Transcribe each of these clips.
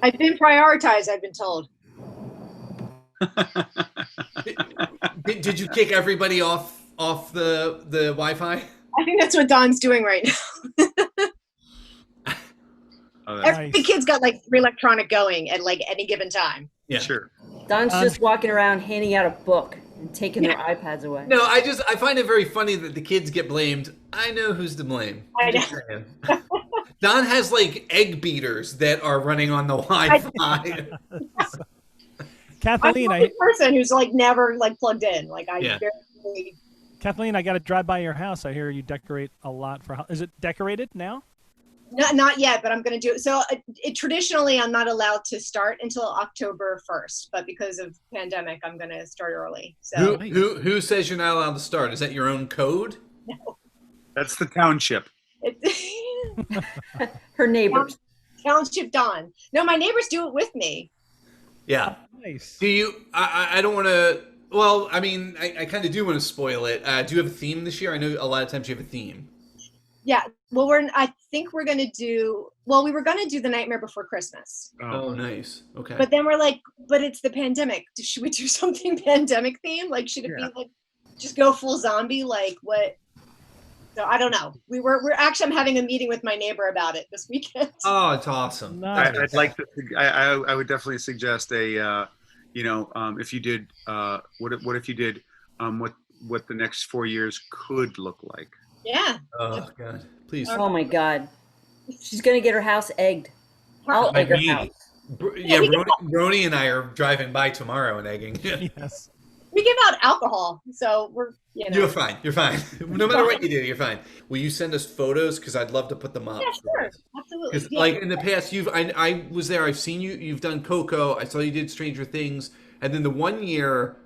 I've been prioritized, I've been told. Did you kick everybody off the Wi-Fi? I think that's what Don's doing right now. Every kid's got like electronic going at like any given time. Yeah, sure. Don's just walking around handing out a book and taking their iPads away. No, I find it very funny that the kids get blamed. I know who's to blame. I know. Don has like egg beaters that are running on the Wi-Fi. I'm Kathleen, the person who's like never like plugged in. Like barely... Kathleen, I got to drive by your house. I hear you decorate a lot for. Is it decorated now? No, not yet, but I'm going to do it. So traditionally, I'm not allowed to start until October 1st, but because of pandemic, I'm going to start early. So who says you're not allowed to start? Is that your own code? No. That's the township. Her neighbors. Township Don. No, my neighbors do it with me. Yeah. Nice. Do you? I don't want to. Well, I mean, I kind of do want to spoil it. Do you have a theme this year? I know a lot of times you have a theme. Yeah. Well, I think we're going to do. Well, we were going to do The Nightmare Before Christmas. Oh, nice. Okay. But then we're like, but it's the pandemic. Should we do something pandemic themed? Like, should it be like, just go full zombie? Like what? So I don't know. We're actually, I'm having a meeting with my neighbor about it this weekend. Oh, it's awesome. Nice. I'd like to. I would definitely suggest a. If you did, what if you did, what the next 4 years could look like? Yeah. Oh God, please. Oh my God, she's gonna get her house egged. I'll egg her house. Yeah, Roney and I are driving by tomorrow and egging. Yes. We give out alcohol, so we're. You're fine. You're fine. No matter what you do, you're fine. Will you send us photos? Because I'd love to put them up. Yeah, sure. Absolutely. Because like in the past, I was there. I've seen you. You've done Coco. I saw you did Stranger Things, and then the one year,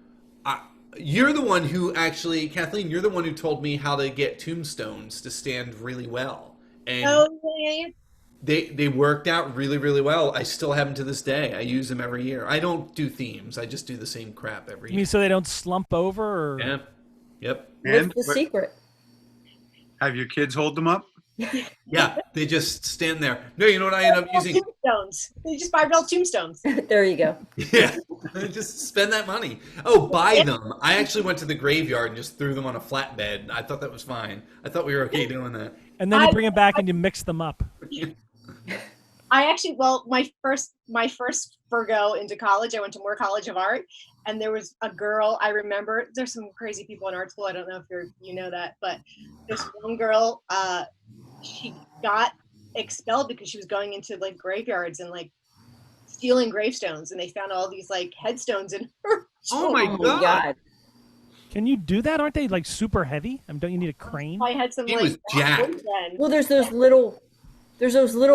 you're the one who actually, Kathleen. You're the one who told me how to get tombstones to stand really well, and they worked out really, really well. I still have them to this day. I use them every year. I don't do themes. I just do the same crap every year. You mean so they don't slump over? Or? Yeah. Yep. What's the secret? Have your kids hold them up? Yeah, they just stand there. No, you know what I end up using? Tombstones. You just buy real tombstones. There you go. Yeah, just spend that money. Oh, buy them. I actually went to the graveyard and just threw them on a flatbed. I thought that was fine. I thought we were okay doing that. And then you bring them back and you mix them up. I actually, my first Virgo into college, I went to Moore College of Art, and there was a girl, I remember, there's some crazy people in art school, I don't know if you know that, but this one girl, she got expelled because she was going into like graveyards and like stealing gravestones, and they found all these like headstones in her. Oh my God. Can you do that? Aren't they like super heavy? I mean, don't you need a crane? I had some. He was jacked. Well, there's those little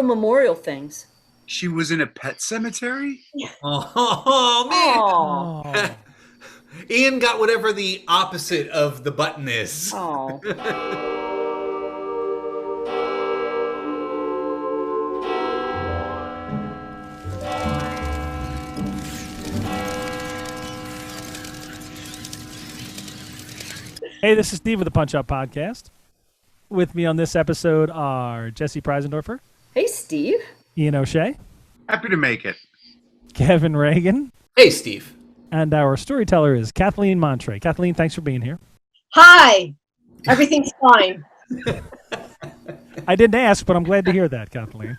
memorial things. She was in a pet cemetery? Oh man. Oh. Ian got whatever the opposite of the button is. Oh. Hey, this is Steve with the Punch Out Podcast. With me on this episode are Jessie Preisendorfer. Hey, Steve. Ian O'Shea. Happy to make it. Kevin Regan. Hey, Steve. And our storyteller is Kathleen Montrey. Kathleen, thanks for being here. Hi. Everything's fine. I didn't ask, but I'm glad to hear that, Kathleen.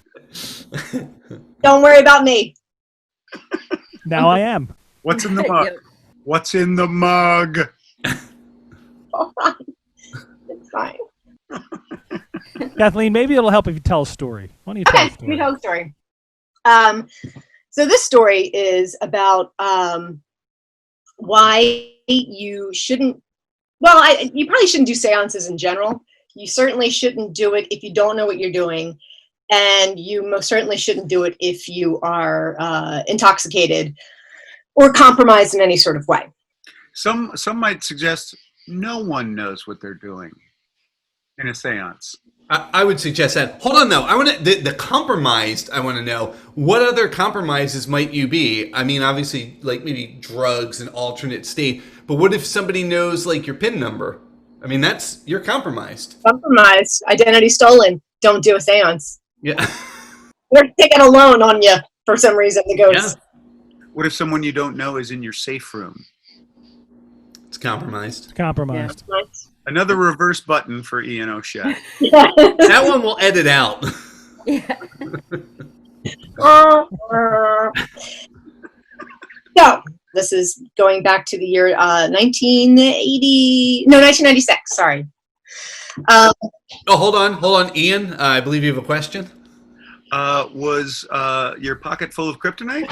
Don't worry about me. Now I am. What's in the mug? What's in the mug? It's fine. Kathleen, maybe it'll help if you tell a story. Why don't you tell a story? Let me tell a story. So this story is about why you shouldn't. Well, you probably shouldn't do seances in general. You certainly shouldn't do it if you don't know what you're doing, and you most certainly shouldn't do it if you are intoxicated or compromised in any sort of way. Some might suggest no one knows what they're doing in a seance. I would suggest that. Hold on, though. I want to the compromised. I want to know what other compromises might you be. I mean, obviously, like maybe drugs, an alternate state. But what if somebody knows like your PIN number? I mean, you're compromised. Compromised, identity stolen. Don't do a seance. Yeah. We're taking a loan on you. for some reason. The ghost. What if someone you don't know is in your safe room? It's compromised. It's compromised. Yeah. Another reverse button for Ian O'Shea. That one we'll edit out. Yeah. So this is going back to the year 1996. Sorry. Oh, hold on, Ian. I believe you have a question. Was your pocket full of kryptonite?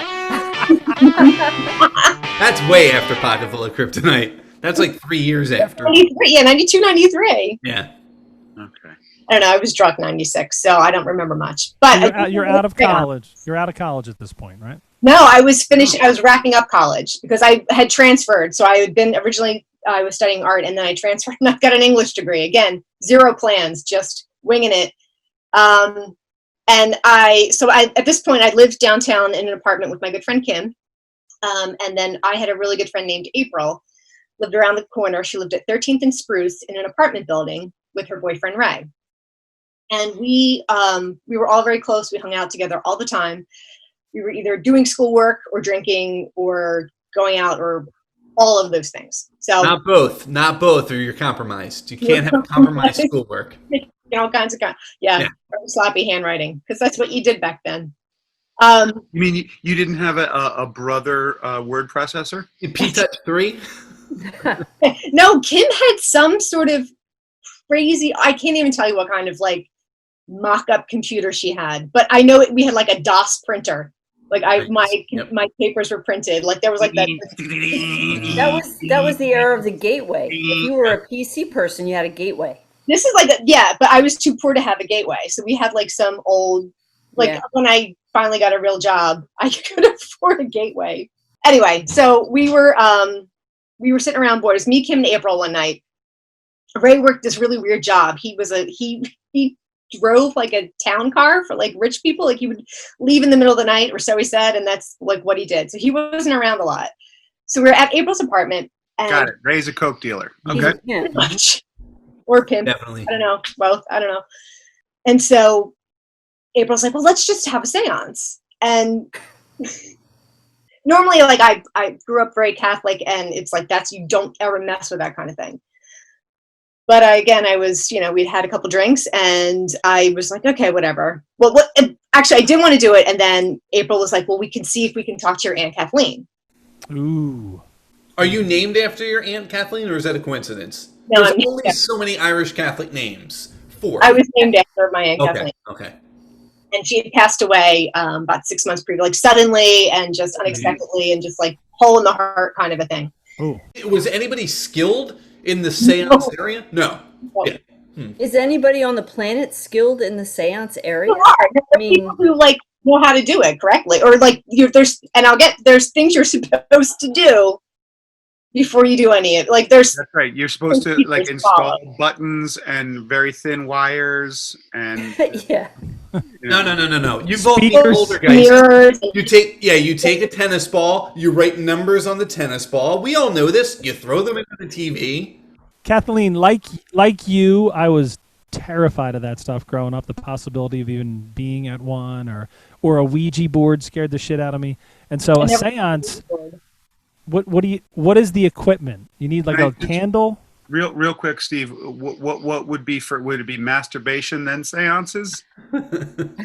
That's way after Pocket Full of Kryptonite. That's like 3 years after. 92, 93. Yeah. Okay. I don't know. I was drunk 96, so I don't remember much. But You're out of college. You're out of college at this point, right? No, I was wrapping up college because I had transferred. So I had been originally, I was studying art, and then I transferred and I've got an English degree. Again, zero plans, just winging it. And at this point, I lived downtown in an apartment with my good friend Kim. And then I had a really good friend named April, lived around the corner. She lived at 13th and Spruce in an apartment building with her boyfriend Ray. And we were all very close. We hung out together all the time. We were either doing schoolwork or drinking or going out or all of those things. So Not both, or you're compromised. You can't have compromised schoolwork. all kinds of sloppy handwriting, because that's what you did back then. You mean you didn't have a brother word processor? P-Touch 3? No, Kim had some sort of crazy, I can't even tell you what kind of like mock-up computer she had, but I know we had like a DOS printer. Like my papers were printed. Like there was like that. That was the era of the gateway. If you were a PC person, you had a gateway. This is like but I was too poor to have a gateway, so we had like some old. When I finally got a real job, I could afford a gateway. Anyway, so we were sitting around boys, me, Kim, and April one night. Ray worked this really weird job. He drove like a town car for like rich people. Like he would leave in the middle of the night, or so he said, and that's like what he did. So he wasn't around a lot. So we were at April's apartment. And got it. Ray's a coke dealer. Okay. Pretty much. Or pimp. Definitely. I don't know. Both. I don't know. And so April's like, well, let's just have a seance. And normally, like I grew up very Catholic, and it's like you don't ever mess with that kind of thing. But again, I was, we'd had a couple drinks, and I was like, okay, whatever. Well, actually, I didn't want to do it. And then April was like, well, we can see if we can talk to your Aunt Kathleen. Ooh. Are you named after your Aunt Kathleen, or is that a coincidence? No, There's only so many Irish Catholic names. 4. I was named after my Aunt Kathleen. Okay. And she had passed away about 6 months previous, like suddenly and just unexpectedly, and just like hole in the heart kind of a thing. Ooh. Was anybody skilled in the seance area? No. Yeah. Is anybody on the planet skilled in the seance area? There are people who like know how to do it correctly, or like there's things you're supposed to do before you do any of it. Like that's right. You're supposed to like install buttons and very thin wires and yeah. No. You've all been older guys. You take a tennis ball, you write numbers on the tennis ball. We all know this. You throw them into the TV. Kathleen, like you, I was terrified of that stuff growing up. The possibility of even being at one or a Ouija board scared the shit out of me. And so a seance. What is the equipment? You need like a candle? Real quick, Steve. What would it be masturbation then seances?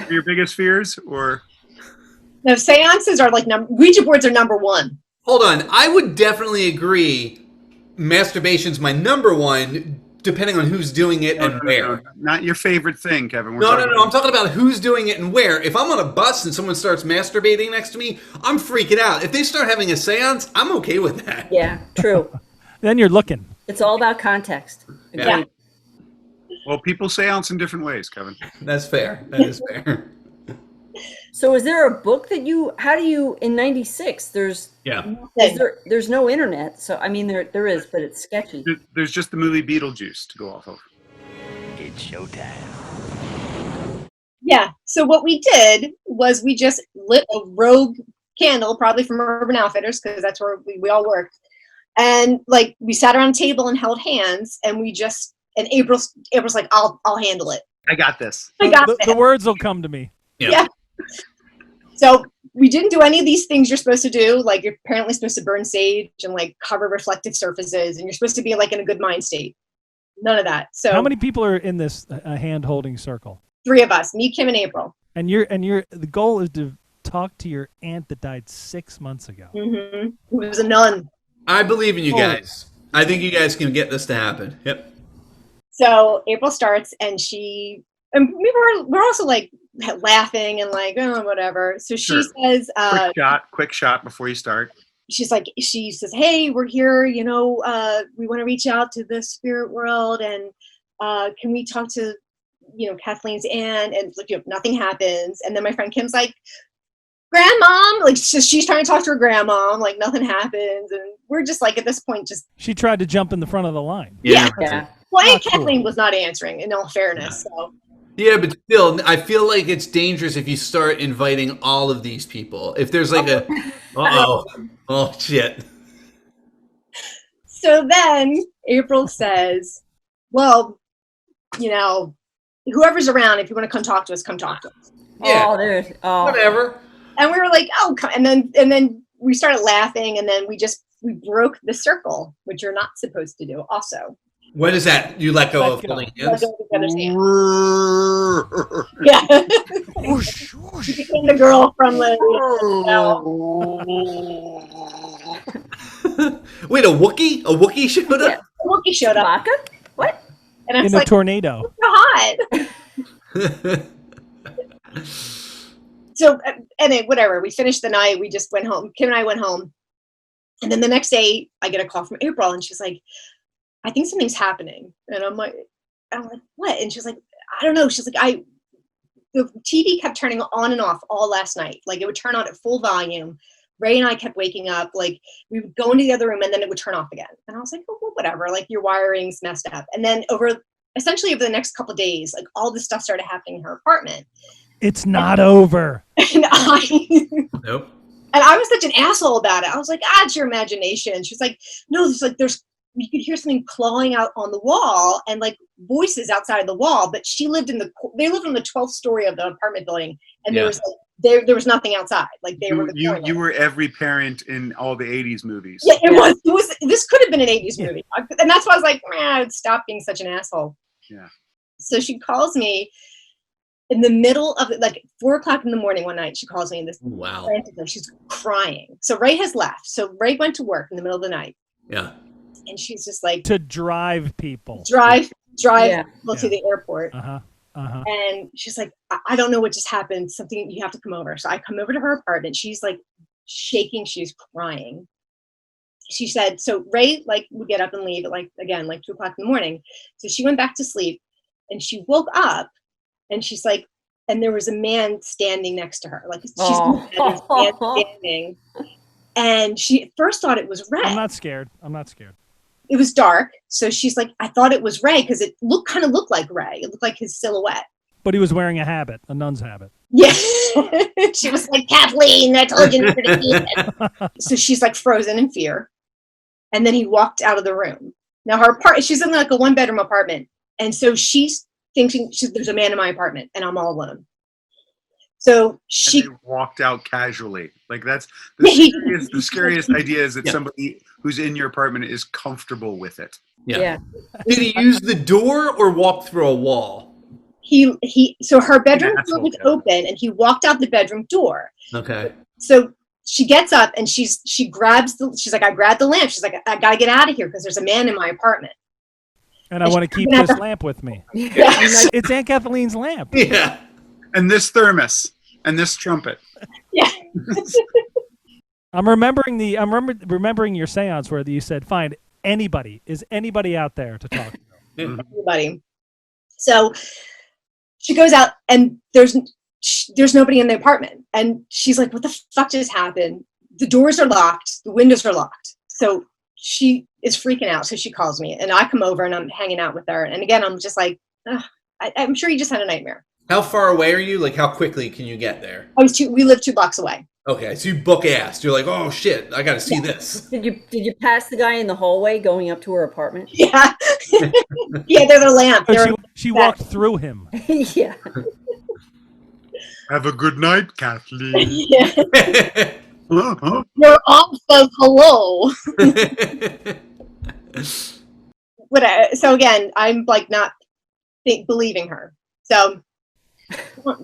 Your biggest fears, or no? Seances are like Ouija boards are number one. Hold on, I would definitely agree. Masturbation's my number one, depending on who's doing it and where. No, not your favorite thing, Kevin. No. I'm talking about who's doing it and where. If I'm on a bus and someone starts masturbating next to me, I'm freaking out. If they start having a seance, I'm okay with that. Yeah, true. Then you're looking. It's all about context. Yeah. Well, people seance in different ways, Kevin. That's fair. That is fair. So is there a book that how do you, in 96, there's no internet. So, I mean, there is, but it's sketchy. There's just the movie Beetlejuice to go off of. It's showtime. Yeah. So what we did was we just lit a rogue candle, probably from Urban Outfitters, because that's where we all worked. And like we sat around a table and held hands, and April's like, I'll handle it. I got this. I got this. The words will come to me. Yeah. So we didn't do any of these things you're supposed to do. Like you're apparently supposed to burn sage and like cover reflective surfaces, and you're supposed to be like in a good mind state. None of that. So how many people are in this hand holding circle? 3 of us, me, Kim, and April. And the goal is to talk to your aunt that died 6 months ago. Mm-hmm. Who was a nun. I believe in you guys. I think you guys can get this to happen. Yep. So April starts, and we're also like laughing and like, oh, whatever. So she says, quick shot before you start. She says, hey, we're here, we want to reach out to the spirit world, and can we talk to, Kathleen's aunt? And nothing happens. And then my friend Kim's like, grandmom, like she's trying to talk to her grandmom, like nothing happens, and we're just like at this point she tried to jump in the front of the line. Yeah. Well, Aunt Kathleen was not answering, in all fairness. So yeah, but still, I feel like it's dangerous if you start inviting all of these people. If there's like oh shit. So then April says, well, whoever's around, if you want to come talk to us, come talk to us. Yeah. Whatever. And we were like, oh, and then we started laughing, and then we broke the circle, which you're not supposed to do also. What is that? You let go of holding hands? Yeah. She became the girl from the Wait, a Wookiee? A Wookiee showed up? Yeah, a Wookiee showed up. What? And I was in a tornado. So hot. So, anyway, whatever. We finished the night. We just went home. Kim and I went home. And then the next day, I get a call from April, and she's like, I think something's happening. And I'm like, what? And she's like, I don't know. She's like, the TV kept turning on and off all last night. Like, it would turn on at full volume. Ray and I kept waking up. Like, we would go into the other room, and then it would turn off again. And I was like, oh, well, whatever. Like, your wiring's messed up. And then essentially over the next couple of days, like, all this stuff started happening in her apartment. It's not over. And Nope. And I was such an asshole about it. I was like, it's your imagination. She's like, no, you could hear something clawing out on the wall and like voices outside of the wall. But they lived on the 12th story of the apartment building, and there was nothing outside. Like you were every parent in all the 80s movies. Yeah, it was. This could have been an 80s movie, and that's why I was like, I'd stop being such an asshole. Yeah. So she calls me in the middle of it, like 4:00 in the morning one night. She calls me, and she's crying. So Ray has left. So Ray went to work in the middle of the night. Yeah. And she's just like, to drive people to the airport. And she's like, I don't know what just happened. Something, you have to come over. So I come over to her apartment. She's like shaking. She's crying. She said, so Ray would get up and leave at 2:00 in the morning. So she went back to sleep, and she woke up, and she's like, and there was a man standing next to her. Like she's standing. And she at first thought it was Ray. I'm not scared. It was dark, so she's like, I thought it was Ray because it kind of looked like Ray. It looked like his silhouette. But he was wearing a nun's habit. Yeah. She was like, Kathleen, I told you never to do it. So she's like frozen in fear. And then he walked out of the room. Now she's in like a 1-bedroom apartment. And so she's thinking there's a man in my apartment and I'm all alone. So she walked out casually. Like that's the scariest idea is that somebody who's in your apartment is comfortable with it. Yeah. Did he use the door or walk through a wall? So her bedroom door was open, and he walked out the bedroom door. Okay. So she gets up and she's like, I grabbed the lamp. She's like, I gotta get out of here because there's a man in my apartment. And I want to keep this lamp with me. Yes. It's Aunt Kathleen's lamp. Yeah. And this thermos and this trumpet. Yeah. I'm remembering your seance where you said, find anybody. Is anybody out there to talk to? Anybody. So she goes out, and there's nobody in the apartment. And she's like, what the fuck just happened? The doors are locked. The windows are locked. So she is freaking out. So she calls me, and I come over, and I'm hanging out with her. And again, I'm just like, I'm sure you just had a nightmare. How far away are you? Like, how quickly can you get there? We live 2 blocks away. Okay, so you book assed. You're like, oh shit, I got to see this. Did you pass the guy in the hallway going up to her apartment? Yeah. Yeah, they're the lamp. She walked through him. Yeah. Have a good night, Kathleen. Yeah. Uh-huh. Your aunt says hello. So again, I'm like not believing her. So,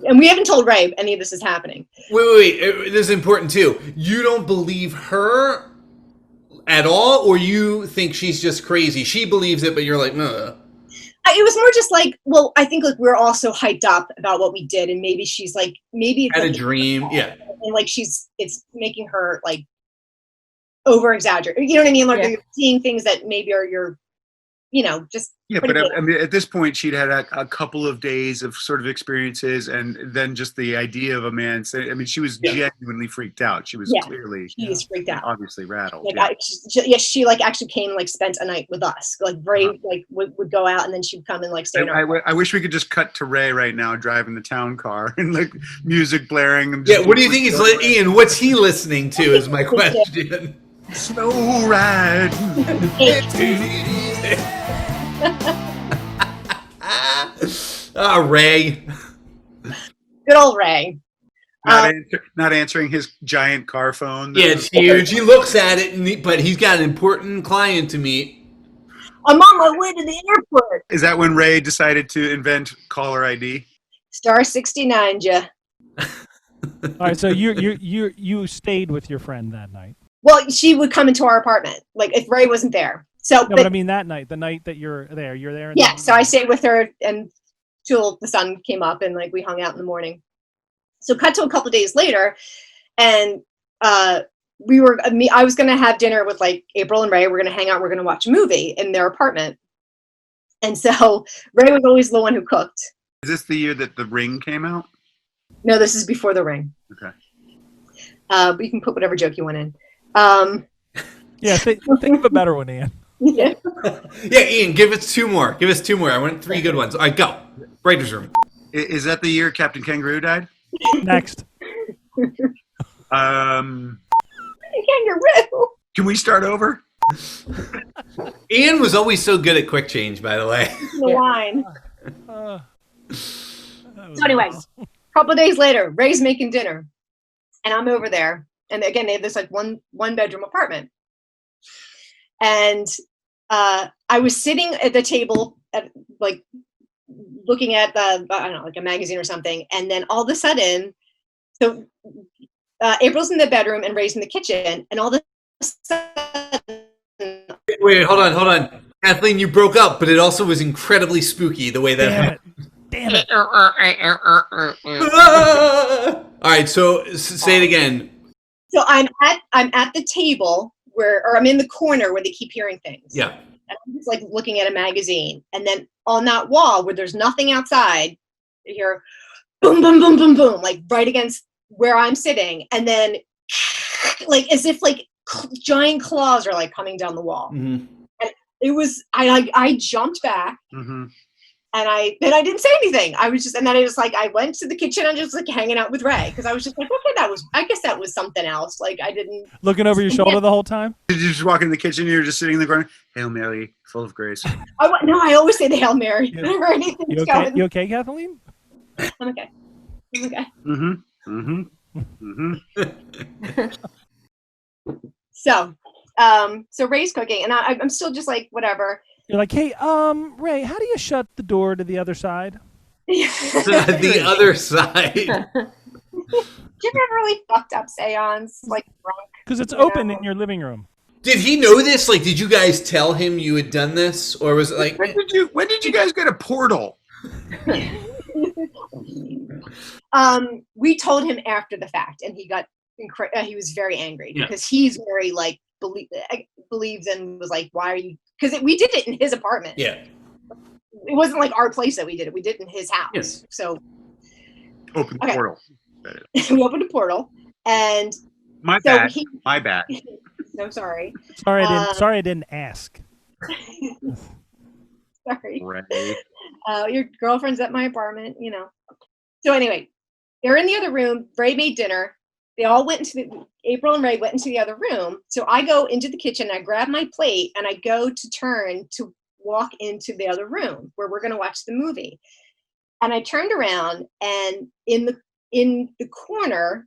and we haven't told Ray any of this is happening. Wait. This is important too. You don't believe her at all, or you think she's just crazy? She believes it, but you're like, no. It was more just like, well, I think like we're all so hyped up about what we did, and maybe she's like, maybe it's Had like a dream, yeah. And like it's making her like over exaggerate. You know what I mean? Like you're seeing things that maybe are your, just But I mean, at this point, she'd had a couple of days of sort of experiences, and then just the idea of a man saying, I mean, she was genuinely freaked out. She was clearly, she's freaked out, obviously rattled. Like she like actually came and like spent a night with us. Like Ray like would go out and then she'd come and like stay. I wish we could just cut to Ray right now driving the town car and like music blaring. And what do you think he's Ian? What's he listening to? Is my question. Slow ride. Ray. Good old Ray. Not answering his giant car phone. Yeah, it's huge. He looks at it, but he's got an important client to meet. I'm on my way to the airport. Is that when Ray decided to invent caller ID? Star 69, ja. All right, so you stayed with your friend that night. Well, she would come into our apartment, like if Ray wasn't there. So, but I mean that night, the night that you're there. Yeah, so I stayed with her until the sun came up, and like we hung out in the morning. So, cut to a couple of days later, and I was going to have dinner with like April and Ray. We're going to hang out. We're going to watch a movie in their apartment. And so Ray was always the one who cooked. Is this the year that The Ring came out? No, this is before The Ring. Okay. But you can put whatever joke you want in. Yeah, think of a better one, Ian. Yeah. Ian, give us two more. I want 3 good ones. All right, go. Writer's room. Is that the year Captain Kangaroo died? Next. Kangaroo. Can we start over? Ian was always so good at quick change, by the way. The line. So anyway, a couple of days later, Ray's making dinner, and I'm over there. And again, they have this like one bedroom apartment. And I was sitting at the table, like looking at like a magazine or something. And then all of a sudden, so April's in the bedroom and Ray's in the kitchen, and all of a sudden. Wait, hold on. Kathleen, you broke up, but it also was incredibly spooky the way that happened. Damn it. All right, so say it again. So I'm at the table or I'm in the corner where they keep hearing things. Yeah. And I'm just like looking at a magazine, and then on that wall where there's nothing outside, you hear boom, boom, boom, boom, boom, like right against where I'm sitting, and then like as if like giant claws are like coming down the wall. Mm-hmm. And it was I jumped back. Mm-hmm. And I didn't say anything. I was just, and then I went to the kitchen and just like hanging out with Ray, because I was just like, okay, I guess that was something else. Like I didn't. Looking over your shoulder the whole time? Did you just walk in the kitchen? You're just sitting in the corner. Hail Mary, full of grace. No, I always say the Hail Mary whenever anything's You okay? going. You okay, Kathleen? I'm okay. Mm-hmm. Mm-hmm. Mm-hmm. So Ray's cooking, and I'm still just like whatever. You're like, hey, Ray, how do you shut the door to the other side? The other side. Do you ever really fucked up seance, like drunk? Because it's open in your living room. Did he know this? Like, did you guys tell him you had done this, or was it like? When did you guys get a portal? We told him after the fact, and he got he was very angry because he's very like believes and was like, why are you? Because we did it in his apartment. Yeah. It wasn't like our place that we did it. We did it in his house. Yes. So. Open the portal. We opened a portal, and. My bad. My bad. No, sorry. Sorry, I didn't ask. Sorry. Ray. Your girlfriend's at my apartment, you know. So anyway, they're in the other room. Ray made dinner. They all went April and Ray went into the other room. So I go into the kitchen, I grab my plate, and I go to turn to walk into the other room where we're going to watch the movie. And I turned around, and in the in the corner,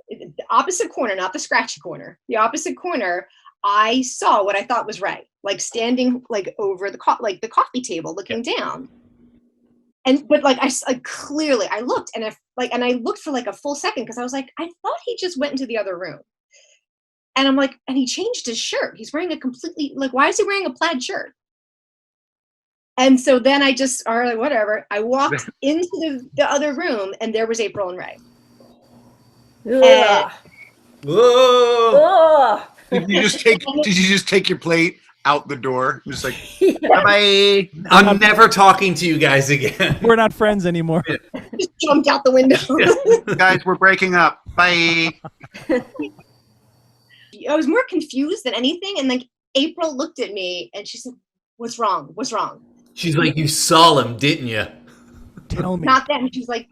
the opposite corner, not the scratchy corner, the opposite corner, I saw what I thought was Ray, like standing like over the coffee table, looking down. But like I clearly I looked and I looked for like a full second because I was like, I thought he just went into the other room. And I'm like, and he changed his shirt. He's wearing a completely, like, why is he wearing a plaid shirt? And so then I just, all right, whatever. I walked into the other room and there was April and Ray. Ugh. Whoa! Ugh. Did you just take your plate out the door? Just like, bye-bye. I'm never talking to you guys again. We're not friends anymore. Just jumped out the window. Guys, we're breaking up. Bye. I was more confused than anything. And like April looked at me and she said, what's wrong? What's wrong? She's like, you saw him, didn't you? Tell me. Not then. She's like,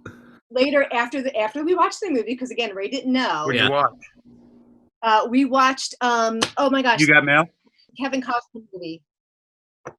later after we watched the movie, because again, Ray didn't know. What'd you watch? We watched, oh my gosh. You got mail? Kevin Costner movie.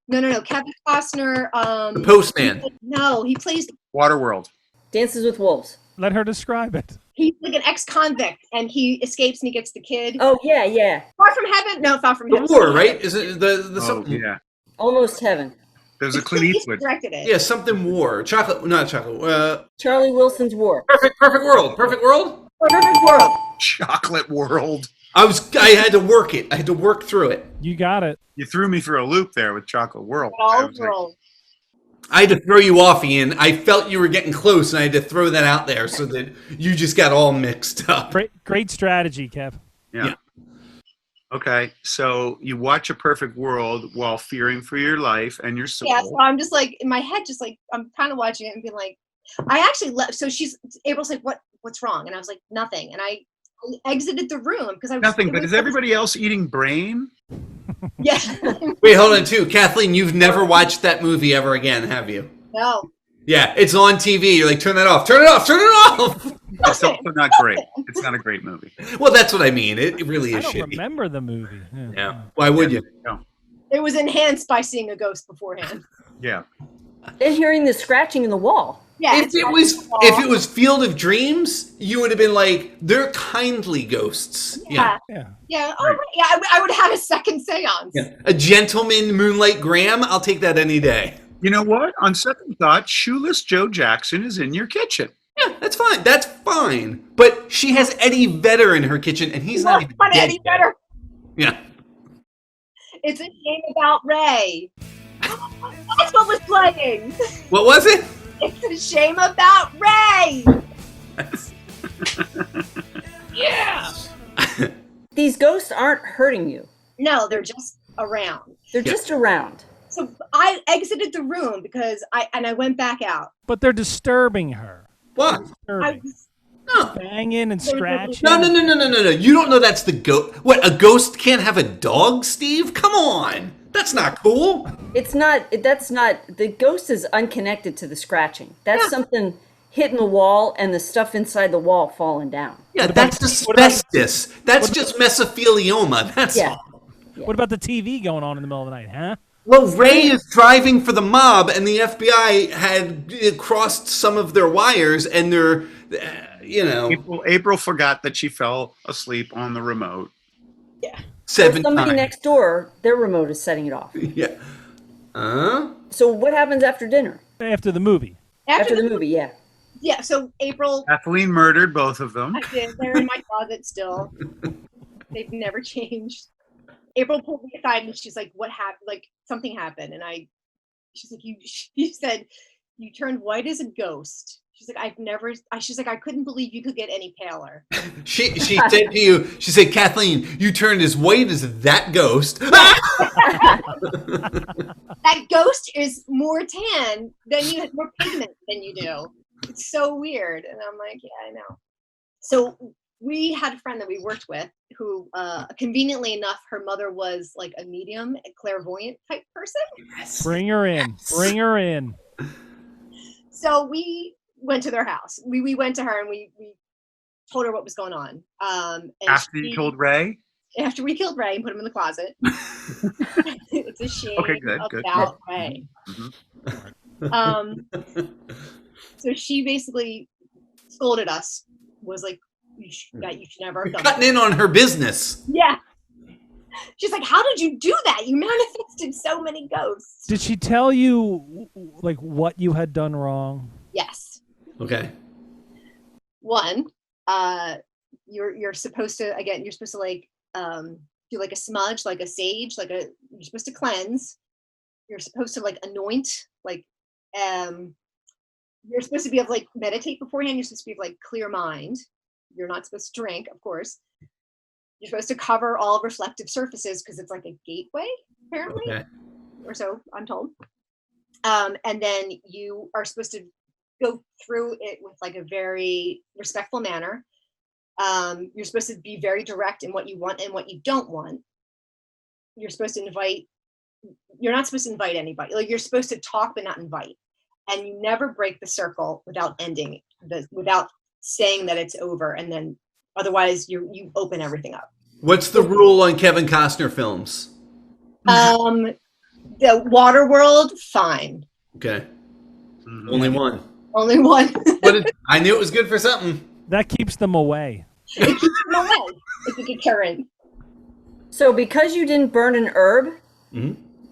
No. Kevin Costner. The Postman. No, he plays. Waterworld. Dances with Wolves. Let her describe it. He's like an ex-convict, and he escapes and he gets the kid. Oh yeah. Far from Heaven? No, Far from The Heaven. War, right? Is it the Oh, something? yeah. Almost Heaven. There's a Clint Eastwood. Directed it. Yeah, something War. Not chocolate. Charlie Wilson's War. Perfect World. Perfect World. Perfect World. Chocolate World. I had to work it. I had to work through it. You got it. You threw me for a loop there with Chocolate World. All world. I had to throw you off, Ian. I felt you were getting close, and I had to throw that out there so that you just got all mixed up. Great strategy, Kev. Yeah. Okay, so you watch A Perfect World while fearing for your life and your soul. Yeah, so I'm just like, in my head, just like, I'm kind of watching it and being like, I actually left. So April's like, what's wrong? And I was like, nothing. And I exited the room because I was Nothing, but is everybody else eating brain? Yeah. Wait, hold on, too. Kathleen, you've never watched that movie ever again, have you? No. Yeah, it's on TV. You're like, turn that off. Turn it off. Turn it off. It's also not great. It's not a great movie. Well, that's what I mean. It really is I don't shitty. remember the movie. Yeah. Why would you? No. It was enhanced by seeing a ghost beforehand. Yeah. And hearing the scratching in the wall. Yeah. If it was Field of Dreams, you would have been like, they're kindly ghosts. Yeah. Yeah. Oh, right. Yeah. I would have a second seance. Yeah. A gentleman, Moonlight Graham. I'll take that any day. You know what? On second thought, Shoeless Joe Jackson is in your kitchen. Yeah, that's fine. That's fine. But she has Eddie Vedder in her kitchen, and he's not even dead Eddie yet. Vedder. Yeah. It's a shame about Ray. That's what was playing. What was it? It's a shame about Ray. Yeah. These ghosts aren't hurting you. No, they're just around. They're just around. So I exited the room because I went back out. But they're disturbing her. What? I was, No. Banging and scratching. No. You don't know that's the ghost. What, a ghost can't have a dog, Steve? Come on. That's not cool. It's not, that's not, the ghost is unconnected to the scratching. That's something hitting the wall and the stuff inside the wall falling down. Yeah, that's asbestos. That's just mesothelioma. That's all. Yeah. What about the TV going on in the middle of the night, huh? Well, Ray is driving for the mob, and the FBI had crossed some of their wires, and they're, April forgot that she fell asleep on the remote. yeah. 7 Somebody times. next door, their remote is setting it off. Yeah. So what happens after dinner? After the movie. After the movie, yeah. Yeah, so April, Kathleen murdered both of them. I did. They're in my closet still. They've never changed. April pulled me aside and she's like, what happened? Like, something happened. And she's like, you said you turned white as a ghost. She's like, she's like, I couldn't believe you could get any paler. She said to you, she said, Kathleen, you turned as white as that ghost. That ghost is more tan than you have, more pigment than you do. It's so weird. And I'm like, yeah, I know. So we had a friend that we worked with who, conveniently enough, her mother was like a medium, a clairvoyant type person. Yes. Bring her in. Bring her in. So we went to their house. We went to her and we told her what was going on. And After you told Ray? After we killed Ray and put him in the closet. It's a shame about Ray. Mm-hmm. So she basically scolded us. Was like, you should never have You're done cutting that. in on her business. Yeah. She's like, how did you do that? You manifested so many ghosts. Did she tell you like what you had done wrong? Yes. Okay. One, you're supposed to, again, you're supposed to like do like a smudge, like a sage, you're supposed to cleanse. You're supposed to like anoint, like you're supposed to be able to like meditate beforehand. You're supposed to be like clear mind. You're not supposed to drink, of course. You're supposed to cover all reflective surfaces because it's like a gateway, apparently, or so I'm told. And then you are supposed to go through it with like a very respectful manner. You're supposed to be very direct in what you want and what you don't want. You're supposed to invite. You're not supposed to invite anybody. Like you're supposed to talk but not invite. And you never break the circle without ending without saying that it's over, and then otherwise you open everything up. What's the rule on Kevin Costner films? The Waterworld, fine. Okay. Only one. Only one. I knew it was good for something. That keeps them away. It keeps them away. If you get Karen. So because you didn't burn an herb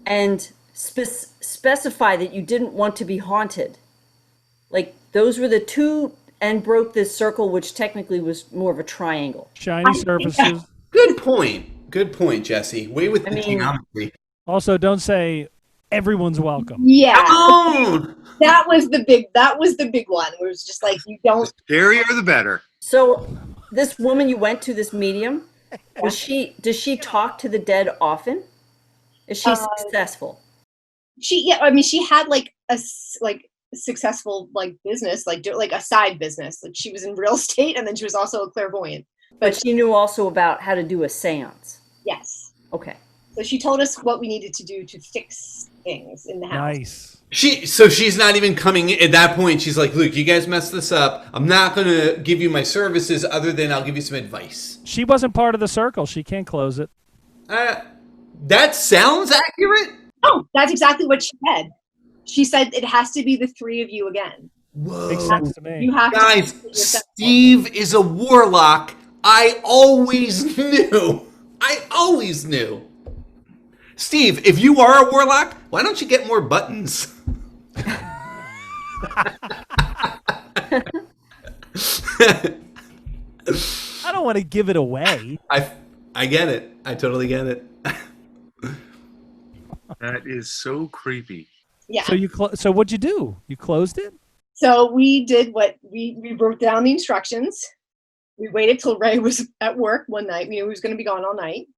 and specify that you didn't want to be haunted, like those were the two, and broke this circle, which technically was more of a triangle. Shiny surfaces. Good point. Good point, Jessie. Way with the geometry. Also, don't say everyone's welcome. Yeah. Oh! That was the big one. Where it was just like you don't. The scarier the better. So this woman you went to, this medium, does she talk to the dead often? Is she successful? She had like a successful like business, like a side business. Like she was in real estate, and then she was also a clairvoyant. But she knew also about how to do a seance. Yes. Okay. So she told us what we needed to do to fix things in the house. Nice. She's not even coming in at that point. She's like, look, you guys messed this up. I'm not going to give you my services other than I'll give you some advice. She wasn't part of the circle. She can't close it. That sounds accurate. Oh, that's exactly what she said. She said it has to be the three of you again. Whoa. Makes sense to me. You have Guys, to Steve is a warlock. I always knew. Steve, if you are a warlock, why don't you get more buttons? I don't want to give it away. I get it. I totally get it. That is so creepy. Yeah. So what'd you do? You closed it? So we did what we wrote down the instructions. We waited till Ray was at work one night. We knew he was going to be gone all night.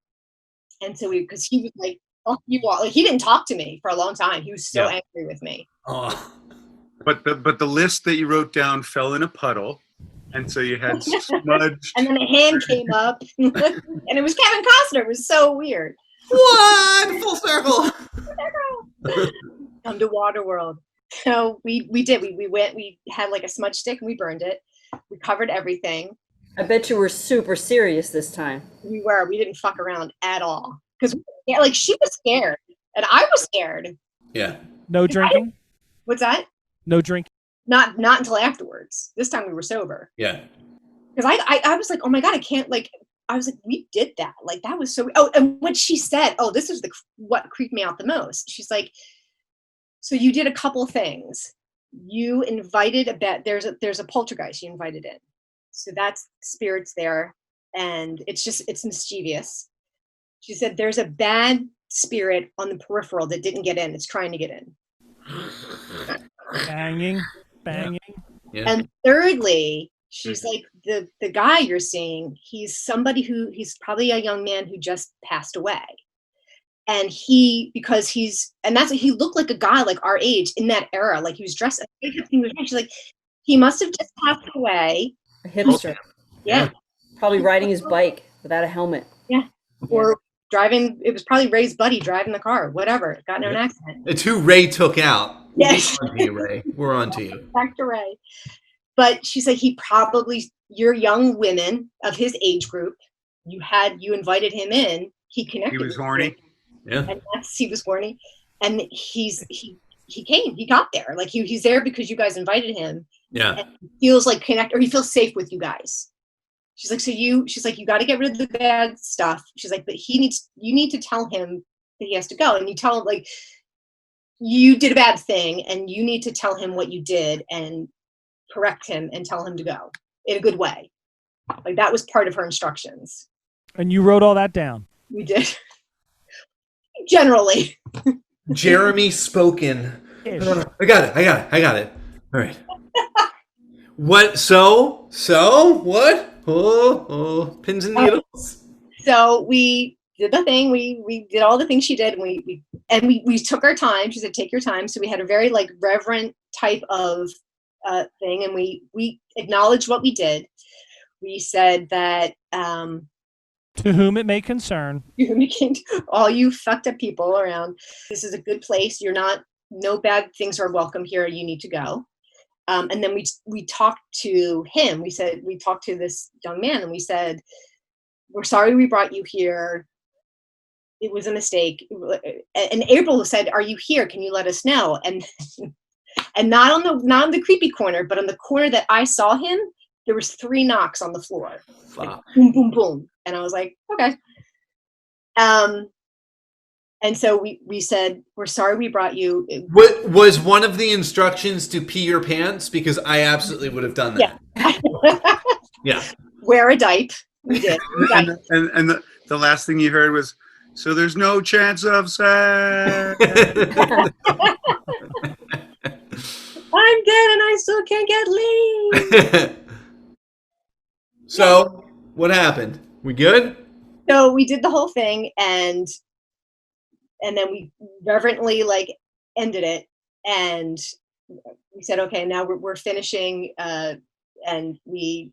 And so because he was like, oh, he didn't talk to me for a long time. He was so angry with me. Oh. But the list that you wrote down fell in a puddle, and so you had smudge. And then a hand came up, and it was Kevin Costner. It was so weird. What? Full circle. Come to Waterworld. So we did. We went. We had like a smudge stick, and we burned it. We covered everything. I bet you were super serious this time. We were. We didn't fuck around at all because like she was scared, and I was scared. Yeah. No drinking? What's that? No drinking? Not until afterwards. This time we were sober. Yeah. Because I was like, oh my God, I can't like. I was like, we did that. Like that was so. Oh, and what she said. Oh, this was what creeped me out the most. She's like, so you did a couple things. You invited there's a poltergeist you invited in. So that's spirits there, and it's mischievous. She said there's a bad spirit on the peripheral that didn't get in. It's trying to get in. Banging. Yeah. And thirdly, she's like the guy you're seeing. He's probably a young man who just passed away, and he looked like a guy like our age in that era. Like he was dressed. She's like, he must have just passed away. A hipster. Yeah. Probably riding his bike without a helmet. Yeah. Or driving. It was probably Ray's buddy driving the car. Whatever. Got in an accident. It's who Ray took out. Yes. We're on to you, Ray. We're on to you. Back to Ray. But she said you're young women of his age group. You invited him in. He connected. He was horny. Yeah. And he was horny. And he came. He got there. Like he's there because you guys invited him. Yeah. And he feels like he feels safe with you guys. She's like, she's like, you got to get rid of the bad stuff. She's like, but you need to tell him that he has to go. And you tell him, like, you did a bad thing and you need to tell him what you did and correct him and tell him to go in a good way. Like, that was part of her instructions. And you wrote all that down? We did. Generally. Jeremy spoken. Ish. I got it. All right. What? So what? Oh, pins and needles. So we did the thing. We did all the things she did, and we took our time. She said, "Take your time." So we had a very like reverent type of thing, and we acknowledged what we did. We said that to whom it may concern, all you fucked up people around, this is a good place. No bad things are welcome here. You need to go. And then we talked to him. We talked to this young man, and we said, "We're sorry we brought you here. It was a mistake." And April said, "Are you here? Can you let us know?" And not on the creepy corner, but on the corner that I saw him, there was 3 knocks on the floor. Like, boom, boom, boom. And I was like, okay. And so we said, "We're sorry we brought you." What was one of the instructions to pee your pants? Because I absolutely would have done that. Yeah. Yeah. Wear a diaper. We did. And the last thing you heard was, "So there's no chance of sex." I'm dead and I still can't get laid. So what happened? We good? So we did the whole thing, and then we reverently like ended it, and we said, okay, now we're finishing, and we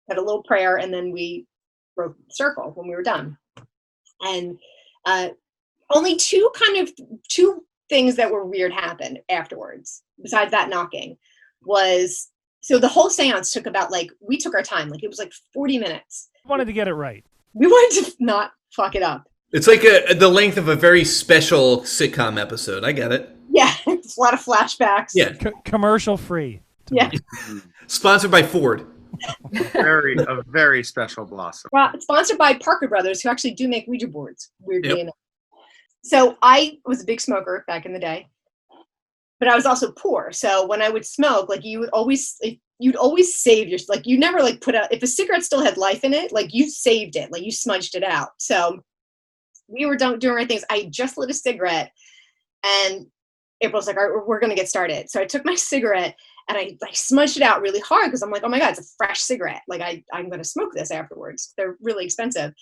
had a little prayer, and then we broke the circle when we were done. And only two things that were weird happened afterwards, besides that knocking. So the whole seance took about, like, we took our time, like it was like 40 minutes. I wanted to get it right. We wanted to not fuck it up. It's like the length of a very special sitcom episode. I get it. Yeah, it's a lot of flashbacks. Yeah. Commercial free. Yeah. Sponsored by Ford. A very special blossom. Sponsored by Parker Brothers, who actually do make Ouija boards, weirdly enough. So I was a big smoker back in the day, but I was also poor. So when I would smoke, like you'd always save your, like you never like put out, if a cigarette still had life in it, like you saved it, like you smudged it out. So we were doing our things. I just lit a cigarette, and April's like, all right, we're going to get started. So I took my cigarette and I like smudged it out really hard, because I'm like, oh my God, it's a fresh cigarette. Like I'm going to smoke this afterwards. They're really expensive.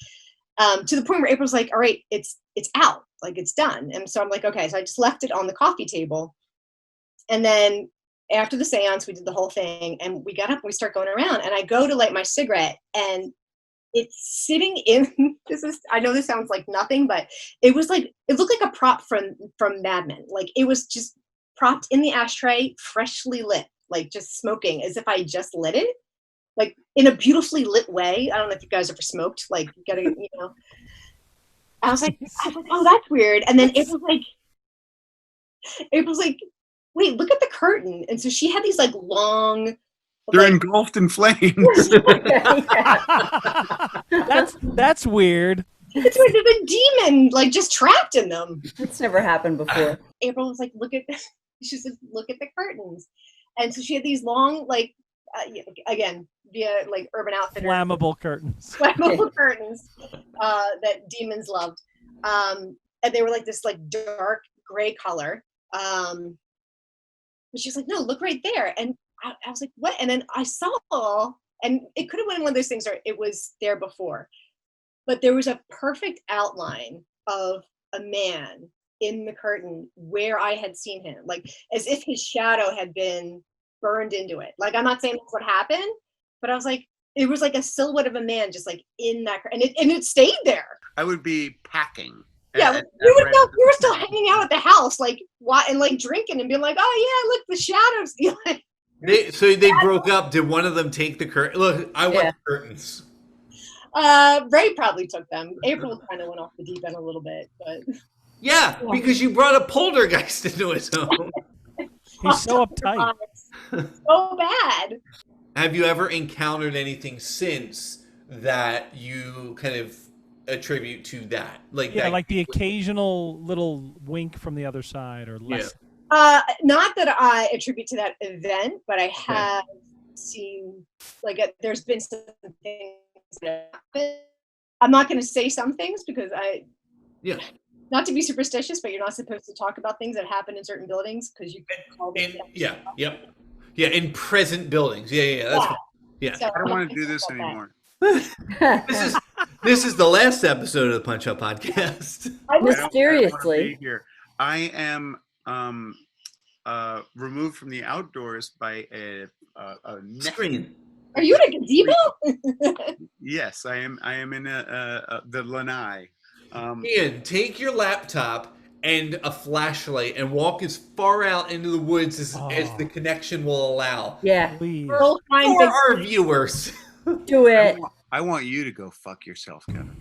To the point where April's like, all right, it's out, like it's done. And so I'm like, okay. So I just left it on the coffee table. And then after the seance, we did the whole thing, and we got up and we start going around, and I go to light my cigarette, and it's sitting in, I know this sounds like nothing, but it was like, it looked like a prop from Mad Men. Like it was just propped in the ashtray, freshly lit, like just smoking as if I just lit it, like in a beautifully lit way. I don't know if you guys ever smoked, like you gotta, you know. I was like, oh, that's weird. And then April's like, wait, look at the curtain. And so she had these like long, they're engulfed in flames. That's weird. It's like there's a demon like just trapped in them. It's never happened before. April was like, she said, look at the curtains. And so she had these long, like, again, via like Urban Outfitters. Flammable curtains. Flammable curtains that demons loved. And they were like this like dark gray color. But she's like, no, look right there. And I was like, what? And then I saw, and it could have been one of those things where it was there before, but there was a perfect outline of a man in the curtain where I had seen him, like as if his shadow had been burned into it. Like, I'm not saying that's what happened, but I was like, it was like a silhouette of a man just like in that, and it stayed there. I would be packing. Yeah, we were still hanging out at the house, like, and like drinking and being like, oh yeah, look, the shadows. So they broke up. Did one of them take the curtain? Look, I want the curtains. Ray probably took them. April kind of went off the deep end a little bit, but yeah, because you brought a poltergeist into his home. He's so uptight. So bad. Have you ever encountered anything since that you kind of attribute to that? Like Yeah, that, like the occasional little wink from the other side or less. Not that I attribute to that event, but I have seen, like, there's been some things that happen. I'm not going to say some things because not to be superstitious, but you're not supposed to talk about things that happen in certain buildings because you can call them. In present buildings. Yeah. So, I don't want to do this anymore. This is the last episode of the Punch Up Podcast. Mysteriously. I am removed from the outdoors by a Screen. Are you in a gazebo? Yes, I am in the lanai. Ian, take your laptop and a flashlight and walk as far out into the woods as the connection will allow. Yeah. Please. For our viewers. Do it. I want you to go fuck yourself, Kevin.